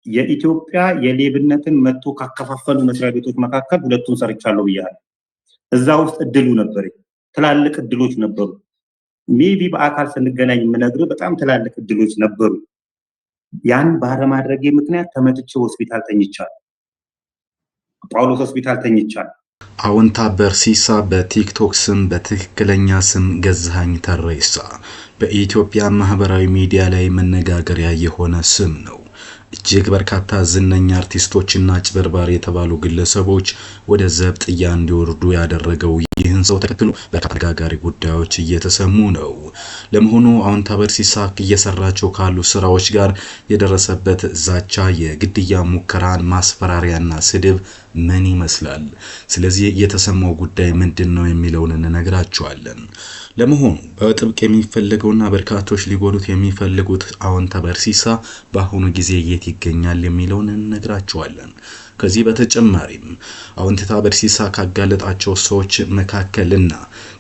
የኢትዮጵያ የሌብነትን መጥቶ ካከፋፈሉ መስሪያ ቤቶች መካከል ሁለቱን ሰርቻለሁ ብያለሁ። እዛ ውስጥ እድሉ ነበር፣ ትላልቅ እድሎች ነበሩ። ሜቢ በአካል ስንገናኝ የምነግርህ በጣም ትላልቅ እድሎች ነበሩ። ያን ባለማድረጌ ምክንያት ተመትቼ ሆስፒታል ተኝቻለሁ። ጳውሎስ ሆስፒታል ተኝቻለሁ። አዎንታ በርሲሳ በቲክቶክ ስም በትክክለኛ ስም ገዛኸኝ ተሬሳ በኢትዮጵያ ማህበራዊ ሚዲያ ላይ መነጋገሪያ የሆነ ስም ነው። እጅግ በርካታ ዝነኛ አርቲስቶችና አጭበርባሪ የተባሉ ግለሰቦች ወደ ዘብጥያ እንዲወርዱ ያደረገው ይህን ሰው ተከትሎ በርካታ አነጋጋሪ ጉዳዮች እየተሰሙ ነው። ለመሆኑ አዎንታ በርሲሳ እየሰራቸው ካሉ ስራዎች ጋር የደረሰበት ዛቻ፣ የግድያ ሙከራን፣ ማስፈራሪያና ስድብ ምን ይመስላል? ስለዚህ የተሰማው ጉዳይ ምንድነው የሚለውን እንነግራችኋለን። ለመሆኑ በጥብቅ የሚፈልገውና በርካቶች ሊጎዱት የሚፈልጉት አዎንታ በርሲሳ በአሁኑ ጊዜ የት ይገኛል የሚለውን እንነግራችኋለን። ከዚህ በተጨማሪም አዎንታ በርሲሳ ካጋለጣቸው ሰዎች መካከልና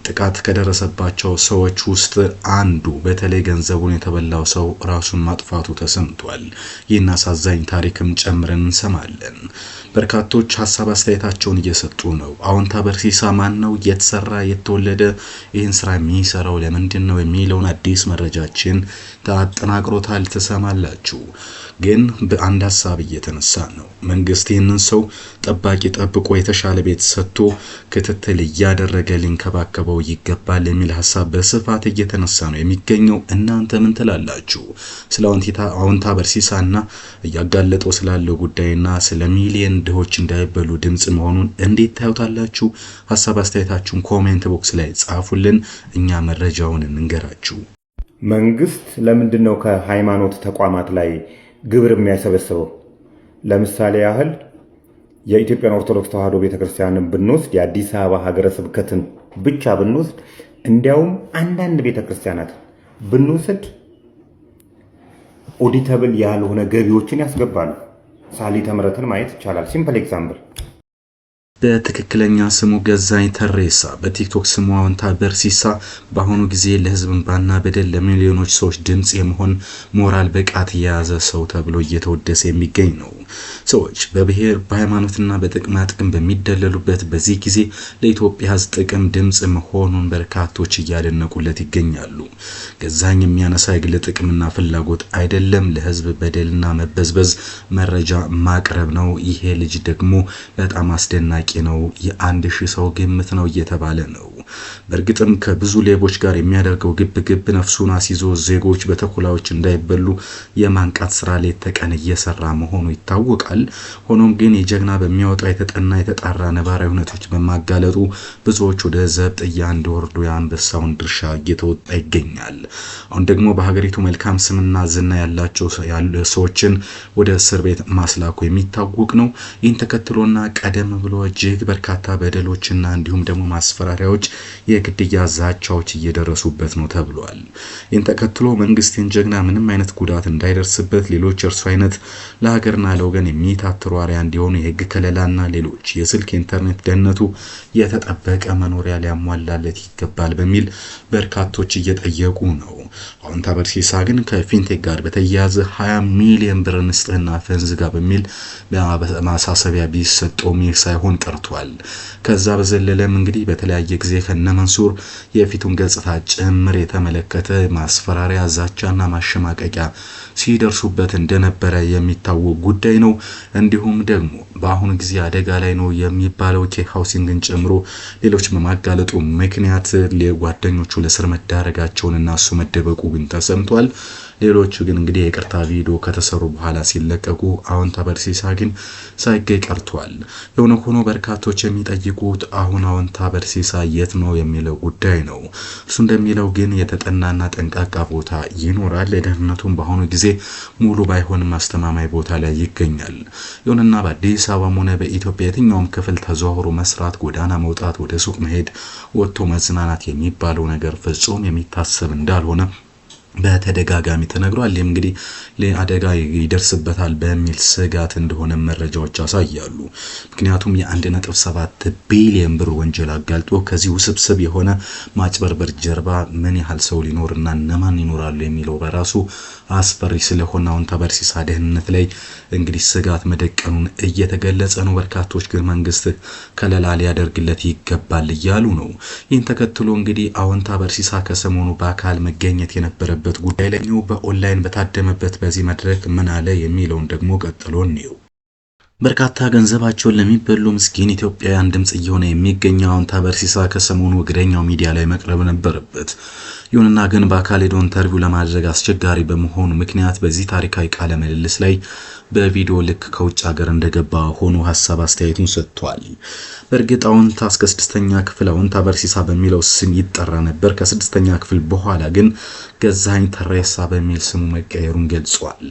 ጥቃት ከደረሰባቸው ሰዎች ውስጥ አንዱ በተለይ ገንዘቡን የተበላው ሰው ራሱን ማጥፋቱ ተሰምቷል። ይህን አሳዛኝ ታሪክም ጨምረን እንሰማለን። በርካቶች ሐሳብ አስተያየታቸውን እየሰጡ ነው። አዎንታ በርሲሳ ማን ነው? የተሰራ የተወለደ ይህን ስራ የሚሰራው ለምንድን ነው የሚለውን አዲስ መረጃችን ተጠናቅሮታል፣ ተሰማላችሁ። ግን በአንድ ሐሳብ እየተነሳ ነው። መንግስት ይህንን ሰው ጠባቂ ጠብቆ የተሻለ ቤት ሰጥቶ ክትትል እያደረገ ሊንከባከበው ይገባል የሚል ሐሳብ በስፋት እየተነሳ ነው የሚገኘው። እናንተ ምን ትላላችሁ? ስለ አዎንታ በርሲሳና እያጋለጠው ስላለው ጉዳይና ስለ ሚሊየን ድሆች እንዳይበሉ ድምጽ መሆኑን እንዴት ታዩታላችሁ? ሐሳብ አስተያየታችሁን ኮሜንት ቦክስ ላይ ጻፉልን፣ እኛ መረጃውን እንንገራችሁ። መንግስት ለምንድን ነው ከሃይማኖት ተቋማት ላይ ግብር የሚያሰበስበው? ለምሳሌ ያህል የኢትዮጵያን ኦርቶዶክስ ተዋሕዶ ቤተክርስቲያንን ብንወስድ፣ የአዲስ አበባ ሀገረ ስብከትን ብቻ ብንወስድ፣ እንዲያውም አንዳንድ ቤተክርስቲያናት ብንወስድ ኦዲተብል ያልሆነ ገቢዎችን ያስገባሉ። ሳሊተ ምሕረትን ማየት ይቻላል። ሲምፕል ኤግዛምፕል። በትክክለኛ ስሙ ገዛኸኝ ተሬሳ በቲክቶክ ስሙ አዎንታ በርሲሳ በአሁኑ ጊዜ ለህዝብ እንባና በደል ለሚሊዮኖች ሰዎች ድምጽ የመሆን ሞራል ብቃት የያዘ ሰው ተብሎ እየተወደሰ የሚገኝ ነው። ሰዎች በብሔር በሃይማኖትና በጥቅማ ጥቅም በሚደለሉበት በዚህ ጊዜ ለኢትዮጵያ ህዝብ ጥቅም ድምጽ መሆኑን በርካቶች እያደነቁለት ይገኛሉ። ገዛኸኝ የሚያነሳ የግል ጥቅምና ፍላጎት አይደለም፣ ለህዝብ በደልና መበዝበዝ መረጃ ማቅረብ ነው። ይሄ ልጅ ደግሞ በጣም አስደናቂ ነው፣ የ1000 ሰው ግምት ነው እየተባለ ነው። በእርግጥም ከብዙ ሌቦች ጋር የሚያደርገው ግብ ነፍሱን አስይዞ ዜጎች በተኩላዎች እንዳይበሉ የማንቃት ስራ ሌት ተቀን እየሰራ መሆኑ ይታወቃል። ሆኖም ግን የጀግና በሚያወጣው የተጠና የተጣራ ነባራዊ ሁኔታዎች በማጋለጡ ብዙዎች ወደ ዘብጥያ እንዲወርዱ የአንበሳውን ድርሻ እየተወጣ ይገኛል። አሁን ደግሞ በሀገሪቱ መልካም ስምና ዝና ያላቸው ሰዎችን ወደ እስር ቤት ማስላኩ የሚታወቅ ነው። ይህን ተከትሎና ቀደም ብሎ እጅግ በርካታ በደሎችና እንዲሁም ደግሞ ማስፈራሪያዎች፣ የግድያ ዛቻዎች እየደረሱበት ነው ተብሏል። ይህን ተከትሎ መንግስትን ጀግና ምንም አይነት ጉዳት እንዳይደርስበት ሌሎች እርሱ አይነት ለሀገርና ለወገን የሚታትሩ አርአያ እንዲሆኑ የህግ ከለላና ሌሎች የስልክ ኢንተርኔት ደህንነቱ የተጠበቀ መኖሪያ ሊያሟላለት ይገባል በሚል በርካቶች እየጠየቁ ነው። አዎንታ በርሲሳ ግን ከፊንቴክ ጋር በተያያዘ 20 ሚሊዮን ብር ንስጥህና ፈንዝጋ በሚል ማሳሰቢያ ቢሰጠውም ሳይሆን ቀርቷል። ከዛ በዘለለም እንግዲህ በተለያየ ጊዜ ከነመንሱር የፊቱን ገጽታ ጭምር የተመለከተ ማስፈራሪያ፣ ዛቻና ማሸማቀቂያ ሲደርሱበት እንደነበረ የሚታወቅ ጉዳይ ነው። እንዲሁም ደግሞ በአሁኑ ጊዜ አደጋ ላይ ነው የሚባለው ኬክ ሃውሲንግን ጨምሮ ሌሎች በማጋለጡ ምክንያት ጓደኞቹ ለስር መዳረጋቸውንና እሱ መደበቁ ግን ተሰምቷል። ሌሎቹ ግን እንግዲህ የቅርታ ቪዲዮ ከተሰሩ በኋላ ሲለቀቁ አዎንታ በርሲሳ ግን ሳይገኝ ቀርቷል። የሆነ ሆኖ በርካቶች የሚጠይቁት አሁን አዎንታ በርሲሳ የት ነው የሚለው ጉዳይ ነው። እሱ እንደሚለው ግን የተጠናና ጠንቃቃ ቦታ ይኖራል። ለደህንነቱም በአሁኑ ጊዜ ሙሉ ባይሆንም አስተማማኝ ቦታ ላይ ይገኛል። ይሁንና በአዲስ አበባም ሆነ በኢትዮጵያ የትኛውም ክፍል ተዘዋውሮ መስራት፣ ጎዳና መውጣት፣ ወደ ሱቅ መሄድ፣ ወጥቶ መዝናናት የሚባለው ነገር ፍጹም የሚታሰብ እንዳልሆነ በተደጋጋሚ ተነግሯል። ይህም እንግዲህ ለአደጋ ይደርስበታል በሚል ስጋት እንደሆነ መረጃዎች ያሳያሉ። ምክንያቱም የ1.7 ቢሊዮን ብር ወንጀል አጋልጦ ከዚህ ውስብስብ የሆነ ማጭበርበር ጀርባ ምን ያህል ሰው ሊኖርና እነማን ይኖራሉ የሚለው በራሱ አስፈሪ ስለሆነ አሁን ተበርሲሳ ደህንነት ላይ እንግዲህ ስጋት መደቀኑን እየተገለጸ ነው። በርካቶች ግን መንግስት ከለላ ሊያደርግለት ይገባል እያሉ ነው። ይህን ተከትሎ እንግዲህ አሁን ተበርሲሳ ከሰሞኑ በአካል መገኘት የነበረበት ጉዳይ ላይ ነው በኦንላይን በታደመበት በዚህ መድረክ ምን አለ የሚለውን ደግሞ ቀጥሎ ነው። በርካታ ገንዘባቸውን ለሚበሉ ምስኪን ኢትዮጵያውያን ድምጽ እየሆነ የሚገኘው አሁን ተበርሲሳ ከሰሞኑ እግረኛው ሚዲያ ላይ መቅረብ ነበረበት። ይሁንና ግን በአካል ሄዶ ኢንተርቪው ለማድረግ አስቸጋሪ በመሆኑ ምክንያት በዚህ ታሪካዊ ቃለ ምልልስ ላይ በቪዲዮ ልክ ከውጭ ሀገር እንደገባ ሆኖ ሐሳብ አስተያየቱን ሰጥቷል። በእርግጥ አሁን እስከ 6ኛ ክፍል አሁን ተበርሲሳ በሚለው ስም ይጠራ ነበር። ከ6ኛ ክፍል በኋላ ግን ገዛኸኝ ተሬሳ በሚል ስሙ መቀየሩን ገልጿል።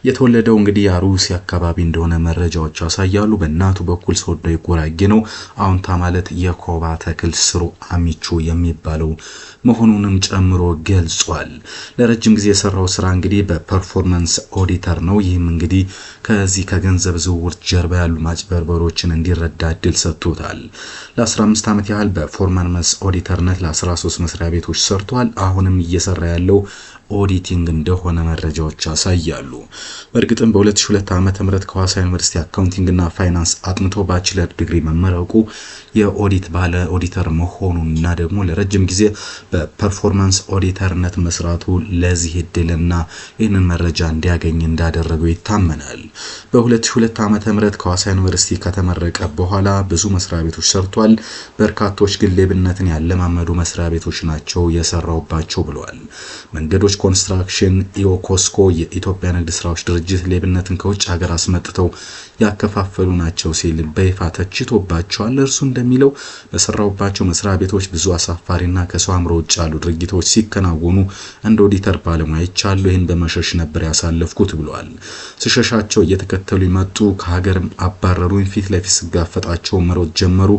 የተወለደው እንግዲህ አሩሲ አካባቢ እንደሆነ መረጃዎች ያሳያሉ። በእናቱ በኩል ሶዶ የጉራጌ ነው። አሁንታ ማለት የኮባ ተክል ስሩ አሚቾ የሚባለው መሆኑንም ጨምሮ ገልጿል። ለረጅም ጊዜ የሰራው ስራ እንግዲህ በፐርፎርማንስ ኦዲተር ነው። ይህም እንግዲህ ከዚህ ከገንዘብ ዝውውር ጀርባ ያሉ ማጭበርበሮችን እንዲረዳ እድል ሰጥቶታል። ለ15 ዓመት ያህል በፐርፎርማንስ ኦዲተርነት ለ13 መስሪያ ቤቶች ሰርቷል። አሁንም እየሰራ ያለው ኦዲቲንግ እንደሆነ መረጃዎች ያሳያሉ። በእርግጥም በ2002 ዓመተ ምህረት ከሐዋሳ ዩኒቨርሲቲ አካውንቲንግና ፋይናንስ አጥንቶ ባችለር ዲግሪ መመረቁ የኦዲት ባለ ኦዲተር መሆኑንና ደግሞ ለረጅም ጊዜ በፐርፎርማንስ ኦዲተርነት መስራቱ ለዚህ እድልና ይህንን መረጃ እንዲያገኝ እንዳደረገው ይታመናል። በ2002 ዓመተ ምህረት ከሐዋሳ ዩኒቨርሲቲ ከተመረቀ በኋላ ብዙ መስሪያ ቤቶች ሰርቷል። በርካቶች ግን ሌብነትን ያለማመዱ መስሪያ ቤቶች ናቸው የሰራውባቸው ብለዋል። መንገዶች ኮንስትራክሽን፣ ኢኦኮስኮ፣ የኢትዮጵያ ንግድ ስራዎች ድርጅት ሌብነትን ከውጭ ሀገር አስመጥተው ያከፋፈሉ ናቸው ሲል በይፋ ተችቶባቸዋል። እርሱ እንደሚለው በሰራውባቸው መስሪያ ቤቶች ብዙ አሳፋሪና ከሰው አእምሮ ውጭ ያሉ ድርጊቶች ሲከናወኑ እንደ ኦዲተር ባለሙያ ይቻሉ ይህን በመሸሽ ነበር ያሳለፍኩት ብለዋል። ስሸሻቸው እየተከተሉ ይመጡ፣ ከሀገርም አባረሩኝ፣ ፊት ለፊት ስጋፈጣቸው መሮጥ ጀመሩ፣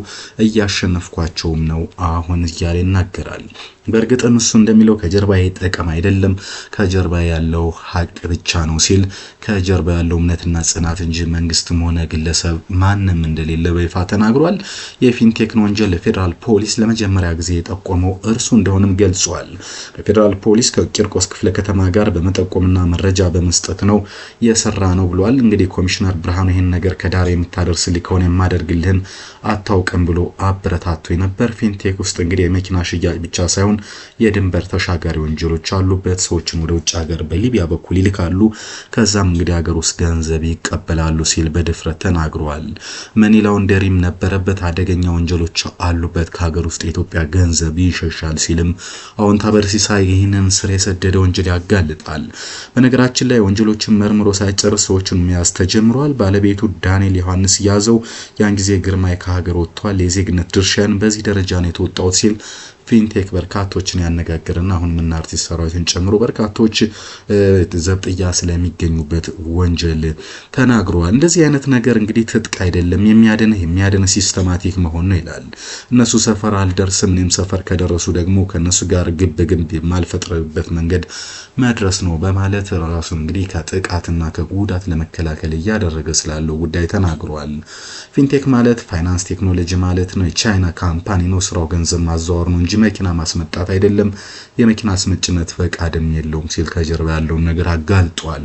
እያሸነፍኳቸውም ነው አሁን እያለ ይናገራል። በእርግጥም እሱ እንደሚለው ከጀርባ ጥቅም አይደለም ከጀርባ ያለው ሀቅ ብቻ ነው ሲል ከጀርባ ያለው እምነትና ጽናት እንጂ መንግስትም ሆነ ግለሰብ ማንም እንደሌለ በይፋ ተናግሯል። የፊንቴክ ወንጀል ለፌደራል ፖሊስ ለመጀመሪያ ጊዜ የጠቆመው እርሱ እንደሆነም ገልጿል። በፌደራል ፖሊስ ከቂርቆስ ክፍለ ከተማ ጋር በመጠቆምና መረጃ በመስጠት ነው የሰራ ነው ብሏል። እንግዲህ ኮሚሽነር ብርሃኑ ይህን ነገር ከዳር የምታደርስልኝ ከሆነ የማደርግልህን አታውቅም ብሎ አበረታቶ ነበር። ፊንቴክ ውስጥ እንግዲህ የመኪና ሽያጭ ብቻ ሳይሆን የድንበር ተሻጋሪ ወንጀሎች አሉበት። ሰዎችን ወደ ውጭ ሀገር በሊቢያ በኩል ይልካሉ፣ ከዛም እንግዲህ ሀገር ውስጥ ገንዘብ ይቀበላሉ ሲል በድፍረት ተናግሯል። መኒ ላውንደሪም ነበረበት፣ አደገኛ ወንጀሎች አሉበት፣ ከሀገር ውስጥ የኢትዮጵያ ገንዘብ ይሸሻል ሲልም አሁን ተበርሲሳ ይህንን ስር የሰደደ ወንጀል ያጋልጣል። በነገራችን ላይ ወንጀሎችን መርምሮ ሳይጨርስ ሰዎችን መያዝ ተጀምሯል። ባለቤቱ ዳንኤል ዮሐንስ ያዘው ያን ጊዜ ግርማይ ከሀገር ወጥቷል፣ የዜግነት ድርሻን በዚህ ደረጃ ነው የተወጣው ሲል ፊንቴክ በርካቶችን ያነጋገርና አሁን ምን አርቲስት ሰራዊትን ጨምሮ በርካቶች ዘብጥያ ስለሚገኙበት ወንጀል ተናግሯል። እንደዚህ አይነት ነገር እንግዲህ ትጥቅ አይደለም የሚያድን ሲስተማቲክ መሆን ነው ይላል። እነሱ ሰፈር አልደርስም፣ እኔም ሰፈር ከደረሱ ደግሞ ከነሱ ጋር ግብ የማልፈጥርበት መንገድ መድረስ ነው በማለት ራሱን እንግዲህ ከጥቃትና ከጉዳት ለመከላከል እያደረገ ስላለው ጉዳይ ተናግሯል። ፊንቴክ ማለት ፋይናንስ ቴክኖሎጂ ማለት ነው። የቻይና ካምፓኒ ነው። ስራው ገንዘብ ማዘዋወር ነው እንጂ መኪና ማስመጣት አይደለም። የመኪና አስመጭነት ፈቃድም የለውም ሲል ከጀርባ ያለውን ነገር አጋልጧል።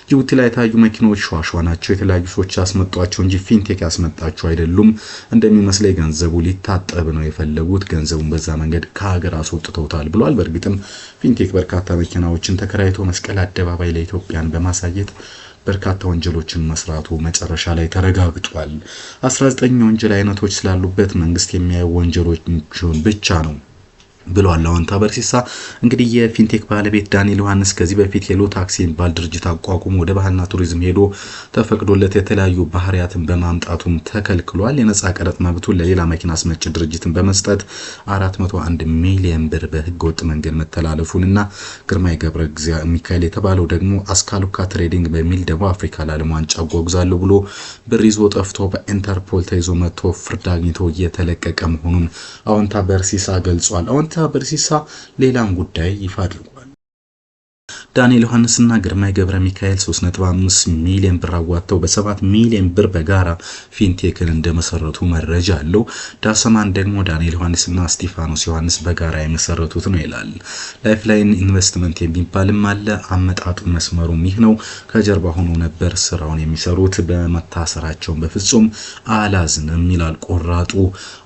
ጅቡቲ ላይ የታዩ መኪኖች ሸዋሸዋ ናቸው። የተለያዩ ሰዎች ያስመጧቸው እንጂ ፊንቴክ ያስመጣቸው አይደሉም። እንደሚመስለኝ ገንዘቡ ሊታጠብ ነው የፈለጉት። ገንዘቡን በዛ መንገድ ከሀገር አስወጥተውታል ብሏል። በእርግጥም ፊንቴክ በርካታ መኪናዎችን ተከራይቶ መስቀል አደባባይ ላይ ኢትዮጵያን በማሳየት በርካታ ወንጀሎችን መስራቱ መጨረሻ ላይ ተረጋግጧል። 19 ወንጀል አይነቶች ስላሉበት መንግስት የሚያየው ወንጀሎችን ብቻ ነው ብሏል። አሁን ተበርሲሳ እንግዲህ የፊንቴክ ባለቤት ዳንኤል ዮሐንስ ከዚህ በፊት የሎ ታክሲ የሚባል ድርጅት አቋቁሞ ወደ ባህልና ቱሪዝም ሄዶ ተፈቅዶለት የተለያዩ ባህሪያትን በማምጣቱም ተከልክሏል። የነጻ ቀረጥ መብቱን ለሌላ መኪና አስመጭ ድርጅትን በመስጠት 401 ሚሊዮን ብር በህገወጥ መንገድ መተላለፉንና ግርማይ ገብረ ሚካኤል የተባለው ደግሞ አስካሉካ ትሬዲንግ በሚል ደቡብ አፍሪካ ለዓለም ዋንጫ አጓጉዛለሁ ብሎ ብር ይዞ ጠፍቶ በኢንተርፖል ተይዞ መጥቶ ፍርድ አግኝቶ እየተለቀቀ መሆኑን አሁን ተበርሲሳ ገልጿል። አሁን ተበርሲሳ ሌላም ጉዳይ ይፋ አድርጓል። ዳንኤል ዮሐንስና ግርማይ ገብረ ሚካኤል 3.5 ሚሊዮን ብር አዋጥተው በ7 ሚሊዮን ብር በጋራ ፊንቴክን እንደመሰረቱ መረጃ አለው። ዳሰማን ደግሞ ዳንኤል ዮሐንስና ስቲፋኖስ ዮሐንስ በጋራ የመሰረቱት ነው ይላል። ላይፍላይን ኢንቨስትመንት የሚባልም አለ። አመጣጡ መስመሩም ይህ ነው። ከጀርባ ሆኖ ነበር ስራውን የሚሰሩት። በመታሰራቸው በፍጹም አላዝንም ይላል ቆራጡ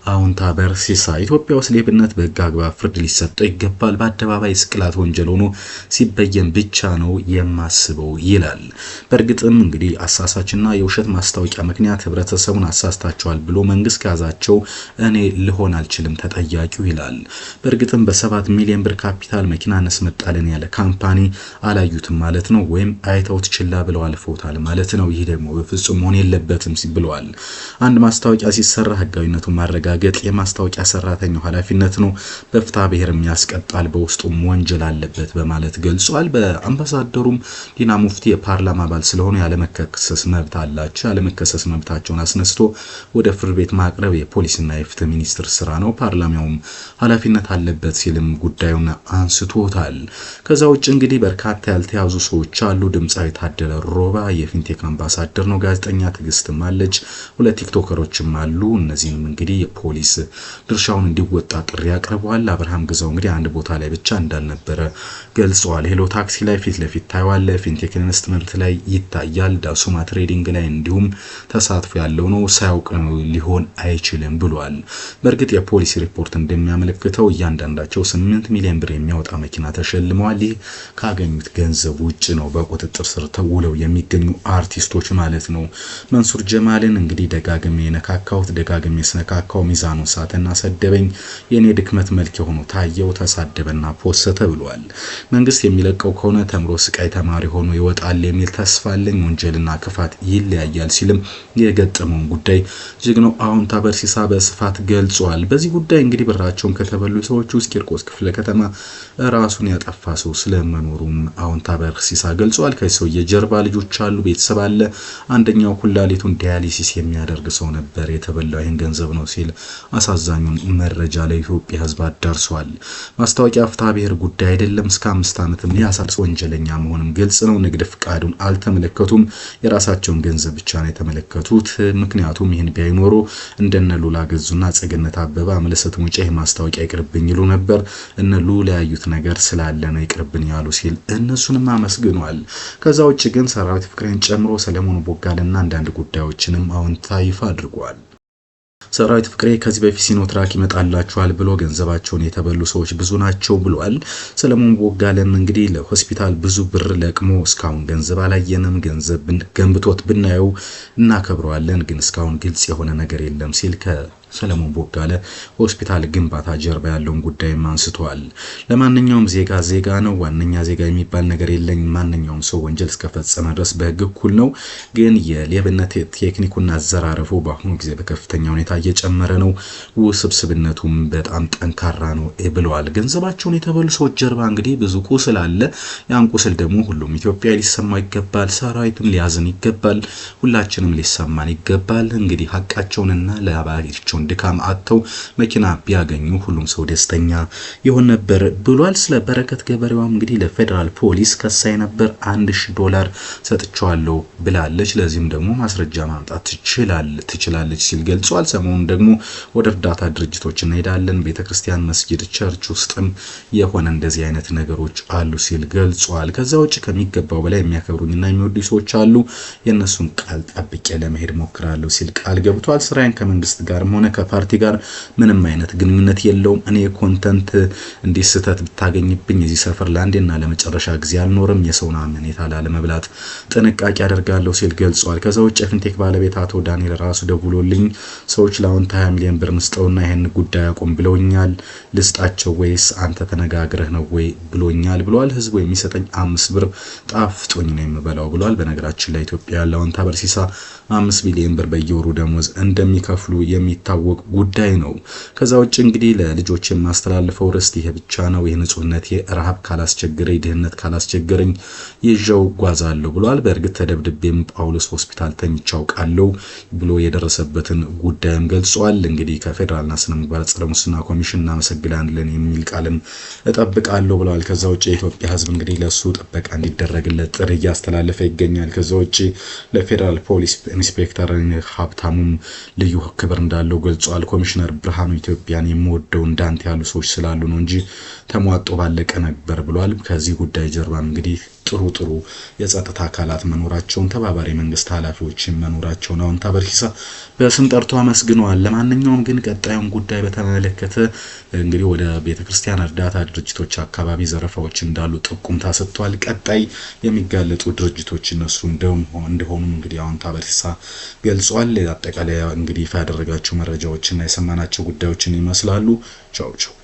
አዎንታ በርሲሳ። ኢትዮጵያ ውስጥ ሌብነት በህግ አግባብ ፍርድ ሊሰጠው ይገባል። በአደባባይ ስቅላት ወንጀል ሆኖ ሲበየን ብቻ ነው የማስበው ይላል። በእርግጥም እንግዲህ አሳሳችና የውሸት ማስታወቂያ ምክንያት ህብረተሰቡን አሳስታቸዋል ብሎ መንግስት ከያዛቸው እኔ ልሆን አልችልም ተጠያቂው ይላል። በእርግጥም በ7 ሚሊዮን ብር ካፒታል መኪና አስመጣልን ያለ ካምፓኒ አላዩትም ማለት ነው፣ ወይም አይተውት ችላ ብለው አልፈውታል ማለት ነው። ይህ ደግሞ በፍጹም መሆን የለበትም ብለዋል። አንድ ማስታወቂያ ሲሰራ ህጋዊነቱን ማረጋገጥ የማስታወቂያ ሰራተኛው ኃላፊነት ነው። በፍትሐ ብሔር ያስቀጣል፣ በውስጡም ወንጀል አለበት በማለት ገልጿል። በአምባሳደሩም ዲና ሙፍቲ የፓርላማ አባል ስለሆኑ ያለመከሰስ መብት አላቸው። ያለመከሰስ መብታቸውን አስነስቶ ወደ ፍርድ ቤት ማቅረብ የፖሊስና የፍትህ ሚኒስትር ስራ ነው፣ ፓርላማውም ኃላፊነት አለበት ሲልም ጉዳዩን አንስቶታል። ከዛ ውጭ እንግዲህ በርካታ ያልተያዙ ሰዎች አሉ። ድምጻዊ ታደለ ሮባ የፊንቴክ አምባሳደር ነው። ጋዜጠኛ ትዕግስትም አለች። 2 ቲክቶከሮችም አሉ። እነዚህንም እንግዲህ ፖሊስ ድርሻውን እንዲወጣ ጥሪ ያቀርበዋል። አብርሃም ግዛው እንግዲህ አንድ ቦታ ላይ ብቻ እንዳልነበረ ገልጿል። ሄሎ ታክሲ ላይ ፊት ለፊት ታይዋለ፣ ፊንቴክ ኢንቨስትመንት ላይ ይታያል፣ ዳሱማ ትሬዲንግ ላይ እንዲሁም ተሳትፎ ያለው ነው፣ ሳያውቅ ነው ሊሆን አይችልም ብሏል። በእርግጥ የፖሊስ ሪፖርት እንደሚያመለክተው እያንዳንዳቸው 8 ሚሊዮን ብር የሚያወጣ መኪና ተሸልመዋል። ይህ ካገኙት ገንዘብ ውጭ ነው በቁጥጥር ስር ተውለው የሚገኙ አርቲስቶች ማለት ነው። መንሱር ጀማልን እንግዲህ ደጋግሜ የነካካሁት ደጋግሜ ስነካካው ሚዛኑ ሳተና ሰደበኝ፣ የኔ ድክመት መልክ የሆኑ ታየው፣ ተሳደበና ፖሰተ ብሏል። መንግስት የሚለቀው ከሆነ ተምሮ ስቃይ ተማሪ ሆኖ ይወጣል የሚል ተስፋ አለኝ። ወንጀልና ክፋት ይለያያል ሲልም የገጠመውን ጉዳይ ጀግናው አዎንታ በርሲሳ በስፋት ገልጿል። በዚህ ጉዳይ እንግዲህ ብራቸውን ከተበሉ ሰዎች ውስጥ ቂርቆስ ክፍለ ከተማ ራሱን ያጠፋ ሰው ስለመኖሩም አዎንታ በርሲሳ ገልጿል። ከሰው የጀርባ ልጆች አሉ፣ ቤተሰብ አለ። አንደኛው ኩላሊቱን ዲያሊሲስ የሚያደርግ ሰው ነበር የተበላው ይህን ገንዘብ ነው ሲል አሳዛኙን መረጃ ለኢትዮጵያ ህዝብ አዳርሷል። ማስታወቂያ ፍትሐ ብሔር ጉዳይ አይደለም። እስከ 5 ዓመትም ያሳርስ ወንጀለኛ መሆንም ግልጽ ነው። ንግድ ፍቃዱን አልተመለከቱም። የራሳቸውን ገንዘብ ብቻ ነው የተመለከቱት። ምክንያቱም ይህን ቢያይኖሩ እንደነ ሉላ ገዙና ጸገነት አበባ አመለሰት ሙጫ ይህ ማስታወቂያ ይቅርብኝ ይሉ ነበር። እነ ሉላ ያዩት ነገር ስላለ ነው ይቅርብኝ ያሉ ሲል እነሱንም አመስግኗል። ከዛ ውጭ ግን ሰራዊት ፍቅሬን ጨምሮ ሰለሞን ቦጋለና አንዳንድ ጉዳዮችንም አዎንታ ይፋ አድርጓል። ሰራዊት ፍቅሬ ከዚህ በፊት ሲኖትራክ ይመጣላችኋል ብሎ ገንዘባቸውን የተበሉ ሰዎች ብዙ ናቸው ብሏል። ሰለሞን ቦጋለም እንግዲህ ለሆስፒታል ብዙ ብር ለቅሞ እስካሁን ገንዘብ አላየንም፣ ገንዘብ ገንብቶት ብናየው እናከብረዋለን፣ ግን እስካሁን ግልጽ የሆነ ነገር የለም ሲል ሰለሞን ቦጋለ ሆስፒታል ግንባታ ጀርባ ያለውን ጉዳይ አንስቷል። ለማንኛውም ዜጋ ዜጋ ነው፣ ዋነኛ ዜጋ የሚባል ነገር የለኝ። ማንኛውም ሰው ወንጀል እስከፈጸመ ድረስ በህግ እኩል ነው። ግን የሌብነት ቴክኒኩና አዘራረፉ በአሁኑ ጊዜ በከፍተኛ ሁኔታ እየጨመረ ነው፣ ውስብስብነቱም በጣም ጠንካራ ነው ብለዋል። ገንዘባቸውን የተበሉ ሰዎች ጀርባ እንግዲህ ብዙ ቁስል አለ። ያን ቁስል ደግሞ ሁሉም ኢትዮጵያ ሊሰማው ይገባል። ሰራዊትም ሊያዝን ይገባል። ሁላችንም ሊሰማን ይገባል። እንግዲህ ሀቃቸውንና ለአባሪቸው ድካም አጥተው መኪና ቢያገኙ ሁሉም ሰው ደስተኛ ይሆን ነበር ብሏል። ስለ በረከት ገበሬዋም እንግዲህ ለፌደራል ፖሊስ ከሳይ ነበር $1000 ሰጥቻለሁ ብላለች። ለዚህም ደግሞ ማስረጃ ማምጣት ትችላለች ሲል ገልጿል። ሰሞኑን ደግሞ ወደ እርዳታ ድርጅቶች እንሄዳለን፣ ቤተክርስቲያን፣ መስጊድ፣ ቸርች ውስጥም የሆነ እንደዚህ አይነት ነገሮች አሉ ሲል ገልጿል። ከዛ ውጭ ከሚገባው በላይ የሚያከብሩኝና የሚወዱ ሰዎች አሉ፣ የነሱን ቃል ጠብቄ ለመሄድ ሞክራለሁ ሲል ቃል ገብቷል። ስራዬን ከመንግስት ጋርም ሆነ ከፓርቲ ጋር ምንም አይነት ግንኙነት የለውም። እኔ ኮንተንት እንዲስተት ብታገኝብኝ እዚህ ሰፈር ለአንዴና ለመጨረሻ ጊዜ አልኖርም። የሰውን አመኔታ ላለመብላት ጥንቃቄ አደርጋለሁ ሲል ገልጿል። ከዛ ውጭ የፊንቴክ ባለቤት አቶ ዳንኤል ራሱ ደውሎልኝ ሰዎች ለአዎንታ 20 ሚሊዮን ብር ምስጠውና ይሄን ጉዳይ አቁም ብለውኛል። ልስጣቸው ወይስ አንተ ተነጋግረህ ነው ወይ ብሎኛል ብሏል። ህዝቡ የሚሰጠኝ 5 ብር ጣፍጦኝ ነው የምበላው ብሏል። በነገራችን ላይ ኢትዮጵያ ለአዎንታ በርሲሳ 5 ሚሊዮን ብር በየወሩ ደሞዝ እንደሚከፍሉ የሚታወቅ የሚታወቅ ጉዳይ ነው። ከዛ ውጭ እንግዲህ ለልጆች የማስተላልፈው ርስት ይሄ ብቻ ነው። የንጹህነቴ ረሃብ ካላስቸገረኝ፣ ድህነት ካላስቸገረኝ ይዤው ጓዛለሁ ብሏል። በእርግጥ ተደብድቤም ጳውሎስ ሆስፒታል ተኝቼ አውቃለሁ ብሎ የደረሰበትን ጉዳይም ገልጿል። እንግዲህ ከፌዴራልና ስነ ምግባር ጸረ ሙስና ኮሚሽን እናመሰግናለን የሚል ቃልም እጠብቃለሁ ብለዋል። ከዛ ውጭ የኢትዮጵያ ሕዝብ እንግዲህ ለሱ ጥበቃ እንዲደረግለት ጥሪ እያስተላለፈ ይገኛል። ከዛ ውጭ ለፌዴራል ፖሊስ ኢንስፔክተር ሀብታሙም ልዩ ክብር እንዳለው ገልጿል። ኮሚሽነር ብርሃኑ ኢትዮጵያን የምወደው እንዳንተ ያሉ ሰዎች ስላሉ ነው እንጂ ተሟጦ ባለቀ ነበር ብሏል። ከዚህ ጉዳይ ጀርባ እንግዲህ ጥሩ የጸጥታ አካላት መኖራቸውን፣ ተባባሪ መንግስት ኃላፊዎች መኖራቸውን አዎንታ በርሂሳ በስም ጠርቶ አመስግነዋል። ለማንኛውም ግን ቀጣዩን ጉዳይ በተመለከተ እንግዲህ ወደ ቤተክርስቲያን እርዳታ ድርጅቶች አካባቢ ዘረፋዎች እንዳሉ ጥቁምታ ሰጥቷል። ቀጣይ የሚጋለጡ ድርጅቶች እነሱ እንደሆኑ እንግዲህ አዎንታ በርሂሳ ገልጿል። አጠቃላይ እንግዲህ ይፋ ያደረጋቸው መረጃዎችና የሰማናቸው ጉዳዮችን ይመስላሉ። ቻው ቻው።